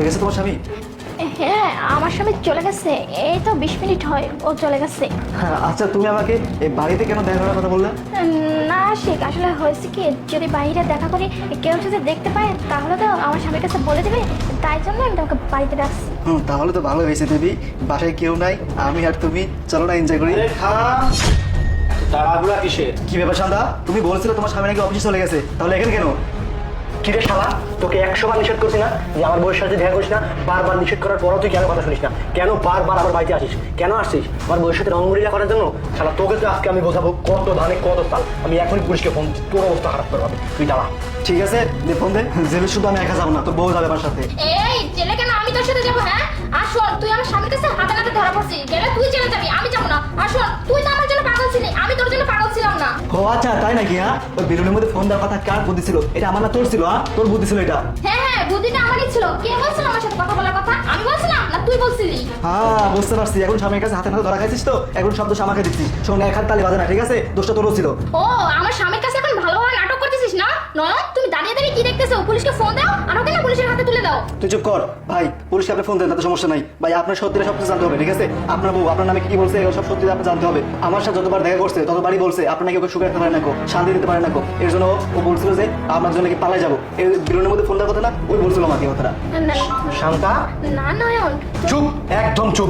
চলে গেছে তোমার স্বামী? হ্যাঁ, আমার স্বামী চলে গেছে, এই তো 20 মিনিট হয় ও চলে গেছে। হ্যাঁ, আচ্ছা তুমি আমাকে এই বাড়িতে কেন দেখা করার কথা বললে? না আশিক, আসলে হয়েছে কি, যদি বাইরে দেখা করি কেউ যদি দেখতে পায় তাহলে তো আমার স্বামীর কাছে বলে দেবে, তাই জন্য আমি তোমাকে বাড়িতে রাখছি। তাহলে তো ভালো হয়েছে দেবী, বাসায় কেউ নাই, আমি আর তুমি, চলো না এনজয় করি। তাড়াহুড়া কিসের? কি ব্যাপার শান্তা, তুমি বলছিলে তোমার স্বামী নাকি অফিসে চলে গেছে, তাহলে এখানে কেন? কিরে শালা, তোকে 100 বার নিষেধ করছি না যে আমার বউয়ের সাথে দেখা করিস না? বারবার নিষেধ করার পরও তুই কেন কথা শুনিস না? কেন বারবার আমার বাড়িতে আসিস? কেন আসছিস আমার বউয়ের সাথে রঙমুড়িয়া করার জন্য? শালা তোকে তো আজকে আমি বোঝাবো কত ধানে কত তাল। আমি এখনই পুলিশকে ফোন, তোর অবস্থা খারাপ করবো। তুই দাঁড়া। ঠিক আছে, দে ফোন দে। জেলে শুধু আমি একা যাবো না, তোর বউ যাবে আমার সাথে। এই জেলে কেন, আমি তোর সাথে যাবো। হ্যাঁ আর শোন, তুই আমার স্বামীর কাছে হাতে নাতে ধরা পড়ছিস, গেলে তুই জেলে যাবি, আমি যাবো না। আর শোন, তুই তো আমার জন্য পাগল ছিলি, আমি তোর জন্য পাগল ছিলাম না। ও আচ্ছা, তাই নাকি? হ্যাঁ, ওই বেলুনের মধ্যে ফোন দেওয়ার কথা কার বুদ্ধি ছিল? এটা আমার না তোর ছিল? হ্যাঁ, তোর বুদ্ধি ছিল এটা। হ্যাঁ, বুদ্ধিটা আমারই ছিল। কে বলছিল আমার সাথে কথা বলার কথা? আমি বলছিলাম না তুই বলছিলি? হ্যাঁ, বুঝতে পারছি। এখন স্বামীর কাছে হাতে নাতে ধরা খাইছিস তো, এখন শব্দ আমাকে দিচ্ছিস। সঙ্গে এক হাত তালি বাজে না, ঠিক আছে? দোষটা তোরও ছিল। ও, আমার স্বামীর কাছে এখন ভালোভাবে নাটক করতেছিস না? নয়, তুমি দাঁড়িয়ে দাঁড়িয়ে কি দেখতেছো? পুলিশকে ফোন দাও আর ওকে না পুলিশের হাতে তুলে দাও। তুই চুপ কর ভাই, পুলিশকে আপনি ফোন দেন, তাতে সমস্যা নাই ভাই। আপনার সত্যিটা সব কিছু জানতে হবে, ঠিক আছে? আপনার বউ আপনার নামে কি বলছে এগুলো সব সত্যি আপনি জানতে হবে। আমার সাথে যতবার দেখা করছে ততবারই বলছে আপনার নাকি ওকে সুখে রাখতে পারে না, শান্তি দিতে পারে না। এর জন্য ও বলছিল যে আপনার জন্য নাকি পালাই যাবো। এই বেলুনের মধ্যে ফোন দেওয়ার কথা না, ওই বলছিল আমাকে কথাটা। শান্তা, না নয়ন, চুপ, একদম চুপ।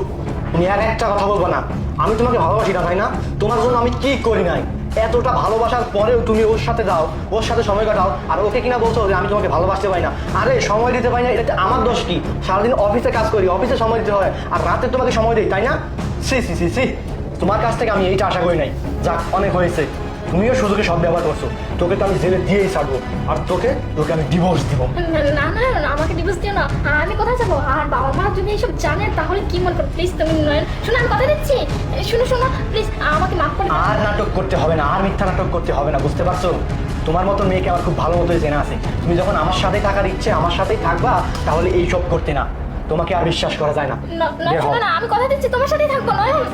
তুমি আর একটা কথা বলবো না। আমি তোমাকে ভালোবাসি না, তাই না? তোমার জন্য আমি কি করি নাই? এতটা ভালোবাসার পরেও তুমি ওর সাথে যাও, ওর সাথে সময় কাটাও, আর ওকে কিনা বলছো যে আমি তোমাকে ভালোবাসতে পারি না। আরে সময় দিতে পারি না, এটা আমার দোষ কি? সারাদিন অফিসে কাজ করি, অফিসে সময় দিতে হয়, আর রাতে তোমাকে সময় দিই, তাই না? সি সি সি সি, তোমার কাছ থেকে আমি এইটা আশা করি নাই। যাক, অনেক হয়েছে। তুমিও সুযোগে সব ব্যবহার করছো। তোকে তো আমি জেলে দিয়েই ছাড়বো, আর তোকে আমি ডিভোর্স দিব। না না না, আমাকে ডিভোর্স দিও না। আমি কোথায় যাবো? আর বাবা মা যদি এইসব জানে তাহলে কি মনে করো? প্লিজ তুমি নয়ন, শোনো আমি কথা দিচ্ছি, শোনো শোনো প্লিজ, আমাকে মাফ করে দাও। আর নাটক করতে হবে না, আর মিথ্যা নাটক করতে হবে না, বুঝতে পারছো? তোমার মতো মেয়েকে আমার খুব ভালো মতোই জেনা আছে। তুমি যখন আমার সাথে থাকার ইচ্ছে, আমার সাথেই থাকবা, তাহলে এই সব করতে না। তোমাকে আর বিশ্বাস করা যায় না। না না, বের হও। শোনো না, আমি কথা দিচ্ছি তোমার সাথেই থাকবো নয়ন।